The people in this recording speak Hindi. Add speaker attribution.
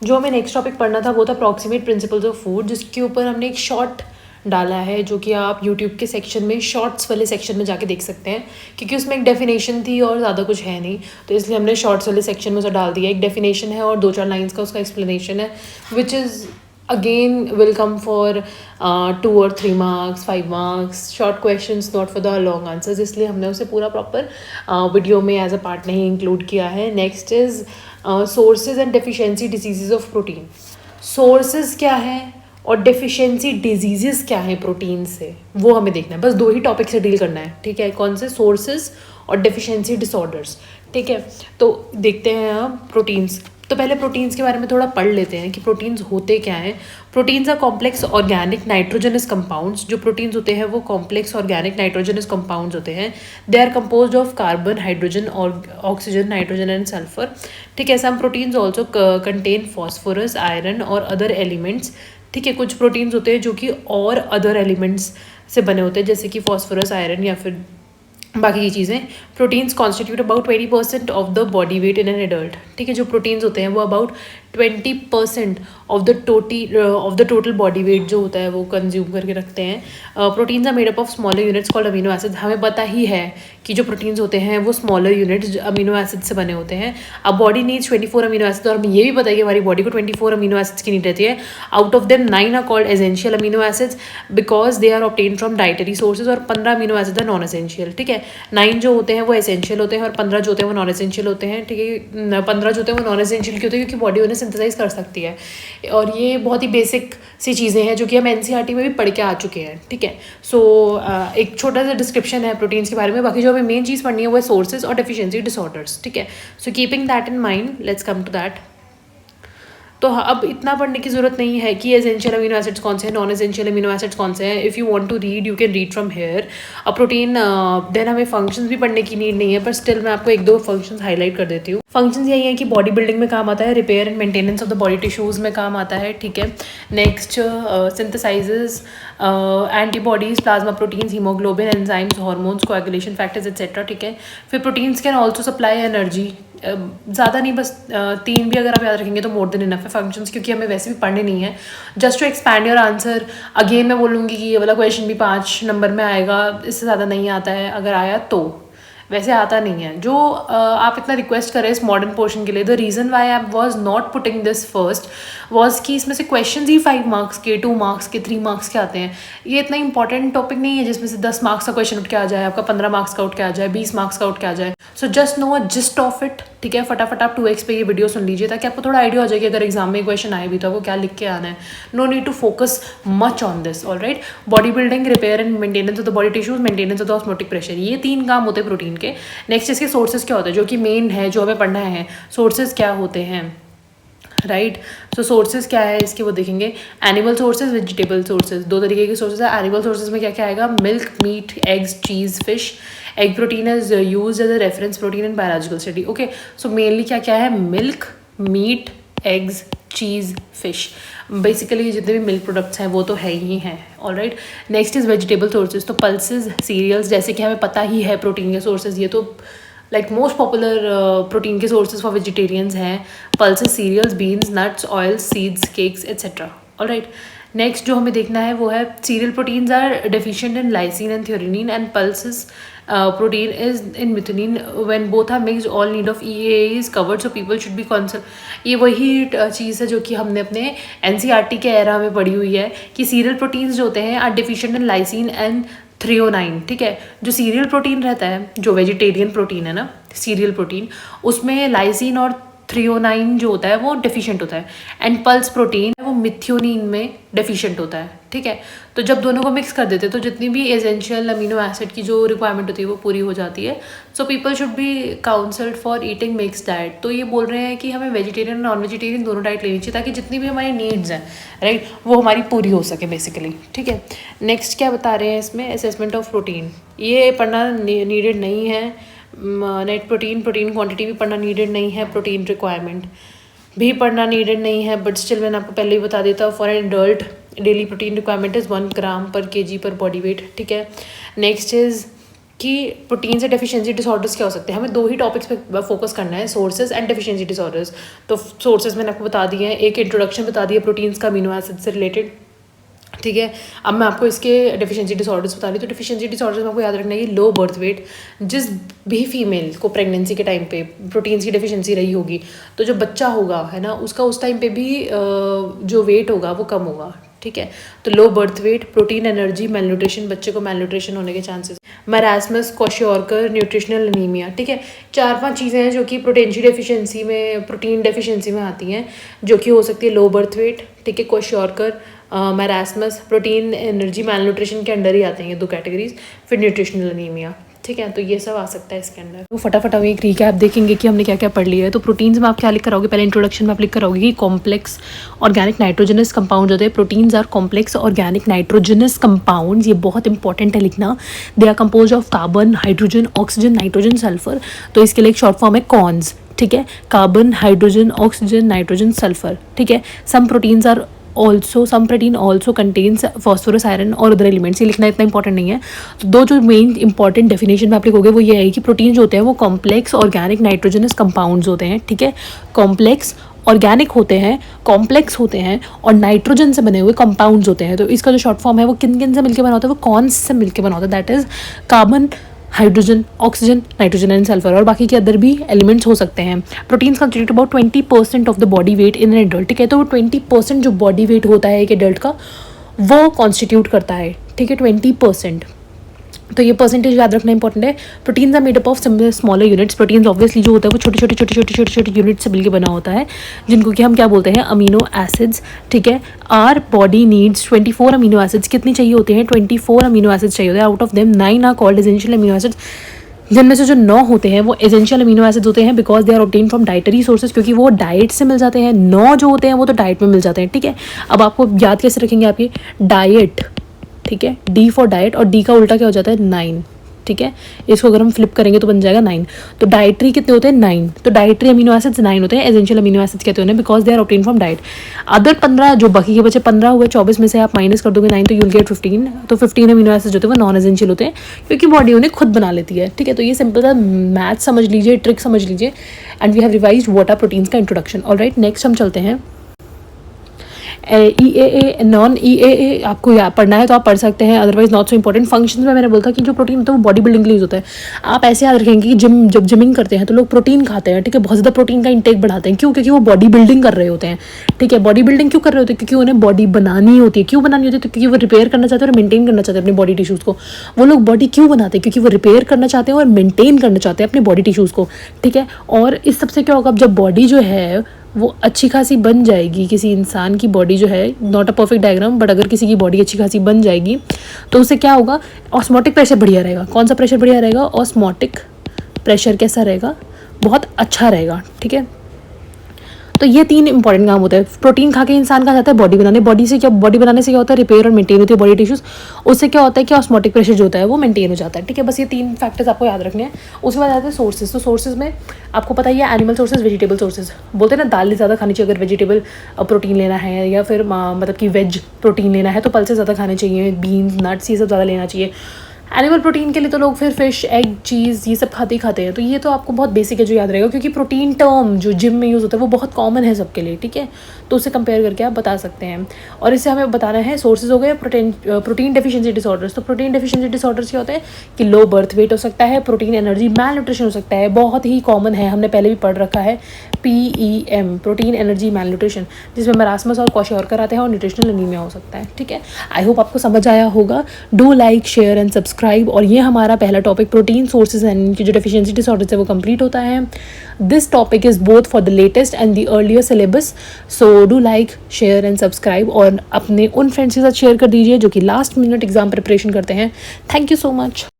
Speaker 1: जो हमें नेक्स्ट टॉपिक पढ़ना था वो था अप्रॉक्सीमेट प्रिंसिपल्स ऑफ फूड, जिसके ऊपर हमने एक शॉर्ट डाला है जो कि आप यूट्यूब के सेक्शन में शॉर्ट्स वाले सेक्शन में जाके देख सकते हैं, क्योंकि उसमें एक डेफिनेशन थी और ज़्यादा कुछ है नहीं, तो इसलिए हमने शॉर्ट्स वाले सेक्शन में उसे डाल दिया। एक डेफिनेशन है और 2-4 लाइन्स का उसका एक्सप्लेनेशन है, which is again will come for 2 or 3 marks, 5 marks, short questions, not for the long answers, इसलिए हमने उसे पूरा प्रॉपर वीडियो में एज अ पार्ट नहीं इंक्लूड किया है। Next is sources and deficiency diseases of protein. Sources क्या है और डेफिशिएंसी डिजीजेस क्या है प्रोटीन से, वो हमें देखना है। बस 2 ही टॉपिक से डील करना है, ठीक है। कौन से? सोर्सेज और डेफिशिएंसी डिसऑर्डर्स, ठीक है। तो देखते हैं हम प्रोटीन्स। तो पहले प्रोटीन्स के बारे में थोड़ा पढ़ लेते हैं कि प्रोटीन्स होते क्या हैं। Proteins are complex organic nitrogenous compounds. जो प्रोटीन्स होते हैं वो कॉम्प्लेक्स ऑर्गेनिक नाइट्रोजनस कंपाउंड्स होते हैं। They are composed of carbon, hydrogen और ऑक्सीजन, नाइट्रोजन एंड सल्फर, ठीक है। Some proteins also contain phosphorus, iron और अदर एलिमेंट्स, ठीक है। कुछ प्रोटीन्स होते हैं जो कि और अदर एलिमेंट्स से बने होते हैं, जैसे कि फॉस्फोरस, आयरन या फिर बाकी की चीज़ें। Proteins constitute about 20% of the body weight in an adult, ठीक है। जो प्रोटीन्स होते हैं वो about 20% of the total body weight जो होता है वो कंज्यूम करके रखते हैं। Proteins are made up of smaller units called amino acids. हमें पता ही है कि जो प्रोटीन्स होते हैं वो स्मॉलर यूनिट्स अमीनो एसिड से बने होते हैं। अब बॉडी नीड्स 24 अमीनो एसिड, और हमें ये भी पता है कि हमारी बॉडी को 24 अमीनो एसिड्स की नीड रहती है। Out of them 9 are called essential amino acids because they are obtain from dietary sources, और 15 amino acid are non essential, ठीक है। 9 जो होते हैं वो एसेंशियल होते हैं और 15 जो होते हैं वो नॉन एसेंशियल होते हैं, ठीक है। 15 जो होते हैं वो नॉन एसेंशियल क्यों होते हैं? क्योंकि बॉडी उन्हें सिंथेसाइज कर सकती है, और ये बहुत ही बेसिक सी चीज़ें हैं जो कि हम एनसीईआरटी में भी पढ़ के आ चुके हैं, ठीक है। सो एक छोटा सा डिस्क्रिप्शन है प्रोटीन्स के बारे में। बाकी जो हमें मेन चीज़ पढ़नी है वो है सोर्सेज और डेफिशिएंसी डिसऑर्डर्स, ठीक है। So keeping that in mind, let's come to that. तो अब इतना पढ़ने की ज़रूरत नहीं है कि एसेंशियल अमीनो एसिड्स कौन से हैं, नॉन एसेंशियल अमीनो एसिड्स कौन से हैं। If you want to read you can read from here a protein. Then हमें फंक्शंस भी पढ़ने की नीड नहीं है, पर स्टिल मैं आपको 1-2 फंक्शंस हाईलाइट कर देती हूँ। फंक्शंस यही है कि बॉडी बिल्डिंग में काम आता है, repair and maintenance of the body tissues में काम आता है, ठीक है। Next synthesises antibodies, plasma proteins, haemoglobin, enzymes, hormones, coagulation factors etcetera, ठीक है। फिर proteins can also supply energy. ज़्यादा नहीं, बस 3 भी अगर आप याद रखेंगे तो मोर देन इनफ है फंक्शंस, क्योंकि हमें वैसे भी पढ़ने नहीं है। Just to expand your answer, again मैं बोलूँगी कि ये वाला क्वेश्चन भी 5 नंबर में आएगा, इससे ज़्यादा नहीं आता है। अगर आया तो, वैसे आता नहीं है। जो आप इतना रिक्वेस्ट करें इस मॉडर्न पोर्शन के लिए, the reason why I was not putting this first was कि इसमें से क्वेश्चन ही 5 मार्क्स के, 2 मार्क्स के, 3 मार्क्स के आते हैं। ये इतना इंपॉर्टेंट टॉपिक नहीं है जिसमें से 10 मार्क्स का क्वेश्चन उठ के आ जाए, आपका 15 मार्क्स का उठ के आ जाए, 20 मार्क्स का उठ के आ जाए। So just know a gist of it, ठीक है। फटाफट आप 2x पे ये वीडियो सुन लीजिए ताकि आपको थोड़ा आइडिया हो जाए कि अगर एग्जाम में क्वेश्चन आए भी तो आपको क्या लिख के आना है। No need to focus much on this, alright. Body building, repair and maintenance of the body tissues, maintenance of the osmotic pressure, ये 3 काम होते हैं प्रोटीन के। नेक्स्ट इसके सोर्सेज क्या होते हैं, जो कि मेन है, जो हमें पढ़ना है। सोर्सेज क्या होते हैं, राइट। सो सोर्सेज क्या है इसके वो देखेंगे। एनिमल सोर्सेज, वेजिटेबल सोर्सेज, 2 तरीके के सोर्सेज है। एनिमल सोर्सेज में क्या क्या आएगा? Milk, meat, eggs, cheese, fish. Egg protein is use as a reference protein in biological study, okay. So mainly क्या क्या है? Milk, meat, eggs, cheese, fish. Basically जितने भी मिल्क प्रोडक्ट्स हैं वो तो है ही हैं, alright. Next is vegetable sources, तो पल्सेज, सीरियल्स, जैसे कि हमें पता ही है प्रोटीन के सोर्सेज, ये तो लाइक मोस्ट पॉपुलर प्रोटीन के सोर्सेज फॉर वेजिटेरियंस हैं। Pulses, cereals, beans, nuts, oils, seeds, cakes etcetera, alright. Next जो हमें देखना है वो है cereal proteins are deficient in lysine and threonine, and pulses protein is in methionine. When both are mixed all need of EAA is covered, so people should be concerned. ये वही चीज़ है जो कि हमने अपने NCERT के एरा में पढ़ी हुई है कि सीरियल प्रोटीन्स जो होते हैं are deficient in lysine and threonine, ठीक है। जो सीरियल प्रोटीन रहता है, जो वेजिटेरियन प्रोटीन है ना, सीरियल प्रोटीन, उसमें लाइसिन और थ्रियोनाइन जो होता है वो डेफिशिएंट होता है, एंड पल्स प्रोटीन वो मिथियोनिन में डेफिशिएंट होता है, ठीक है। तो जब दोनों को मिक्स कर देते हैं तो जितनी भी एसेंशियल अमीनो एसिड की जो रिक्वायरमेंट होती है वो पूरी हो जाती है। So people should be counselled for eating mix diet. तो ये बोल रहे हैं कि हमें वेजिटेरियन नॉन वेजिटेरियन दोनों डाइट लेनी चाहिए ताकि जितनी भी हमारी नीड्स हैं, राइट, वो हमारी पूरी हो सके बेसिकली, ठीक है। नेक्स्ट क्या बता रहे हैं इसमें? असेसमेंट ऑफ प्रोटीन, ये पढ़ना नीडेड नहीं है। नेट प्रोटीन क्वांटिटी भी पढ़ना नीडेड नहीं है। प्रोटीन रिक्वायरमेंट भी पढ़ना नीडेड नहीं है, बट स्टिल मैंने आपको पहले ही बता देता हूँ। For an adult daily protein requirement is 1 ग्राम पर kg पर बॉडी वेट, ठीक है। नेक्स्ट इज़ कि प्रोटीन से डेफिशिएंसी डिसऑर्डर्स क्या हो सकते हैं। हमें 2 ही टॉपिक्स पे फोकस करना है, सोर्सेज एंड डेफिशिएंसी डिसऑर्डर्स। तो सोर्सेज मैंने आपको बता दिए हैं, एक इंट्रोडक्शन बता दिया प्रोटीन्स का अमीनो एसिड से रिलेटेड, ठीक है। अब मैं आपको इसके डेफिशिएंसी डिसऑर्डर्स बता रही हूँ। तो डेफिशिएंसी डिसऑर्डर्स में आपको याद रखना है कि लो बर्थ वेट, जिस भी फीमेल को प्रेगनेंसी के टाइम पे प्रोटीन्स की डेफिशिएंसी रही होगी, तो जो बच्चा होगा है ना, उसका उस टाइम पे भी जो वेट होगा वो कम होगा, ठीक है। तो low birth weight, protein energy, malnutrition, बच्चे को मेलन्यूट्रिशन होने के chances, marasmus, kwashiorkor, nutritional anaemia, ठीक है। 4-5 चीज़ें हैं जो कि प्रोटीन डेफिशिएंसी में आती हैं, जो कि हो सकती है लो बर्थ वेट, ठीक है, क्वाशियोरकर, मरासमस, प्रोटीन एनर्जी, मेलन्यूट्रिशन के अंडर ही आते हैं ये 2 कैटेगरीज, फिर न्यूट्रिशनल अनीमिया, ठीक है। तो ये सब आ सकता है इसके अंदर। तो फटाफट हम एक रिकैप देखेंगे कि हमने क्या क्या पढ़ लिया है। तो प्रोटीन्स में आप क्या लिख कर आओगे, पहले इंट्रोडक्शन में आप लिख कर आओगे कि कॉम्प्लेक्स ऑर्गेनिक नाइट्रोजनस कंपाउंड होते हैं। Proteins are complex organic nitrogenous compound, ये बहुत इंपॉर्टेंट है लिखना। They are compose of carbon, hydrogen, oxygen, nitrogen, sulphur. तो इसके लिए एक शॉर्ट फॉर्म है कॉन्स, ठीक है। Carbon, hydrogen, oxygen, nitrogen, sulphur, ठीक है। Some protein also contains phosphorus, iron और अदर एलिमेंट्स। ये लिखना इतना इंपॉर्टेंट नहीं है। तो 2 जो मेन इंपॉर्टेंट डेफिनेशन में आप लिखोगे वो ये है कि प्रोटीन जो होते हैं वो कॉम्प्लेक्स ऑर्गेनिक नाइट्रोजनस कंपाउंड्स होते हैं, ठीक है। कॉम्प्लेक्स ऑर्गेनिक होते हैं, कॉम्प्लेक्स होते हैं और नाइट्रोजन से बने हुए कंपाउंड्स होते हैं। तो इसका जो शॉर्ट फॉर्म है वो किन किन से मिलकर बना होता है, वो कॉन्स से मिलकर बना होता है। That is carbon, hydrogen, oxygen, nitrogen and sulphur, और बाकी के अदर भी एलिमेंट्स हो सकते हैं। Proteins constitute about 20% of the body weight in an adult, ठीक है। तो वो 20% जो बॉडी वेट होता है एक एडल्ट का, वो कॉन्स्टिट्यूट करता है, ठीक है, 20%। तो ये परसेंटेज याद रखना इंपॉर्टेंट है। Proteins are made up of smaller units. Proteins obviously जो होता है वो छोटे छोटे यूनिट से मिलकर बना होता है, जिनको कि हम क्या बोलते हैं, अमीनो एसिड्स, ठीक है। Our body needs 24 amino acids. कितनी चाहिए होते हैं, 24 अमीनो एसिड्स चाहिए होते हैं। Out of them 9 are called essential amino acids, जिनमें से जो 9 होते हैं वो एसेंशियल अमीनो एसिड्स होते हैं, because they are obtain from dietary sources, क्योंकि वो डाइट से मिल जाते हैं। 9 जो होते हैं वो तो डाइट में मिल जाते हैं, ठीक है। अब आपको याद कैसे रखेंगे आप ये, डाइट, ठीक है, डी फॉर डाइट, और डी का उल्टा क्या हो जाता है, 9, ठीक है। इसको अगर हम फ्लिप करेंगे तो बन जाएगा 9। तो डाइटरी कितने होते हैं, 9। तो डाइटरी अमीनो एसिड्स 9 होते हैं। एसेंशियल अमीनो एसिड्स कहते हैं because they are obtain from diet. Other 15 जो बाकी के बचे 15 हुए, 24 में से आप माइनस कर दोगे 9 तो यूल गेट 15। तो 15 अमीनो एसिड्स होते हैं वो नॉन एसेंशियल होते हैं, क्योंकि बॉडी उन्हें खुद बना लेती है, ठीक है। तो ये सिंपल सा मैथ समझ लीजिए, ट्रिक समझ लीजिए, and we have revised what are proteins का इंट्रोडक्शन। ऑलराइट, नेक्स्ट हम चलते हैं EAA, नॉन EAA आपको पढ़ना है तो आप पढ़ सकते हैं, otherwise not so important. Functions में मैंने बोला था कि जो प्रोटीन होता है वो बॉडी बिल्डिंग के लिए होता है। आप ऐसे याद रखेंगे कि जब जिमिंग करते हैं तो लोग प्रोटीन खाते हैं, ठीक है, बहुत ज़्यादा प्रोटीन का इंटेक बढ़ाते हैं। क्यों? क्योंकि वो बॉडी बिल्डिंग कर रहे होते हैं, ठीक है। बॉडी बिल्डिंग क्यों कर रहे होते हैं? क्योंकि उन्हें बॉडी बनानी होती है। क्यों बनानी होती है? तो क्योंकि वो रिपेयर करना चाहते हैं और मेंटेन करना चाहते हैं अपने बॉडी टिश्यूज़ को। वो लोग बॉडी क्यों बनाते हैं? क्योंकि वो रिपेयर करना चाहते हैं और मेंटेन करना चाहते हैं अपने बॉडी टिश्यूज़ को, ठीक है। और इस सबसे क्या होगा, जब बॉडी जो है वो अच्छी खासी बन जाएगी, किसी इंसान की बॉडी जो है, not a perfect diagram but अगर किसी की बॉडी अच्छी खासी बन जाएगी तो उससे क्या होगा, ऑस्मोटिक प्रेशर बढ़िया रहेगा। कौन सा प्रेशर बढ़िया रहेगा? ऑस्मोटिक प्रेशर कैसा रहेगा? बहुत अच्छा रहेगा, ठीक है। तो ये 3 इंपॉर्टेंट काम होते हैं। प्रोटीन खा के इंसान कहा जाता है बॉडी बनाने, बॉडी बनाने से क्या होता है, रिपेयर और मेंटेन होती है बॉडी टिश्यूज। उससे क्या होता है कि ऑस्मोटिक प्रेशर जो होता है वो मेंटेन हो जाता है, ठीक है। बस ये 3 फैक्टर्स आपको याद रखने हैं। उसके बाद आते हैं सोर्सेज। तो सोर्सेज में आपको पता ही है, एनिमल सोर्सेज, वेजिटेबल सोर्सेज। बोलते हैं ना दाल ज़्यादा खानी चाहिए अगर वेजिटेबल प्रोटीन लेना है, या फिर मतलब कि वेज प्रोटीन लेना है तो पल्सेस ज़्यादा खाने चाहिए, बीन्स, नट्स, ये सब ज़्यादा लेना चाहिए। एनिमल प्रोटीन के लिए तो लोग फिर फिश, एग, चीज़ ये सब खाते ही खाते हैं। तो ये तो आपको बहुत बेसिक है जो याद रहेगा, क्योंकि प्रोटीन टर्म जो जिम में यूज़ होता है वो बहुत कॉमन है सबके लिए, ठीक है। तो उससे कंपेयर करके आप बता सकते हैं। और इससे हमें बताना है सोर्सेज हो गए प्रोटीन डेफिशिएंसी डिसऑर्डर्स। तो प्रोटीन डेफिशिएंसी डिसऑर्डर्स क्या होते हैं कि लो बर्थ वेट हो सकता है, प्रोटीन एनर्जी मैल न्यूट्रिशन हो सकता है, बहुत ही कॉमन है, हमने पहले भी पढ़ रखा है, PEM, प्रोटीन एनर्जी मैल न्यूट्रिशन, जिसमें मरासमस और क्वाशियोरकर आते हैं, और न्यूट्रिशनल एनीमिया हो सकता है, ठीक है। आई होप आपको समझ आया होगा। Do like, share and subscribe. और ये हमारा पहला टॉपिक प्रोटीन सोर्सेज एंड इनकी जो डेफिशिएंसी डिसऑर्डर्स है वो कंप्लीट होता है। This topic is both for the latest and the earlier syllabus, so do like, share and subscribe, और अपने उन फ्रेंड्स के साथ शेयर कर दीजिए जो कि लास्ट मिनट एग्जाम प्रिपरेशन करते हैं। Thank you so much.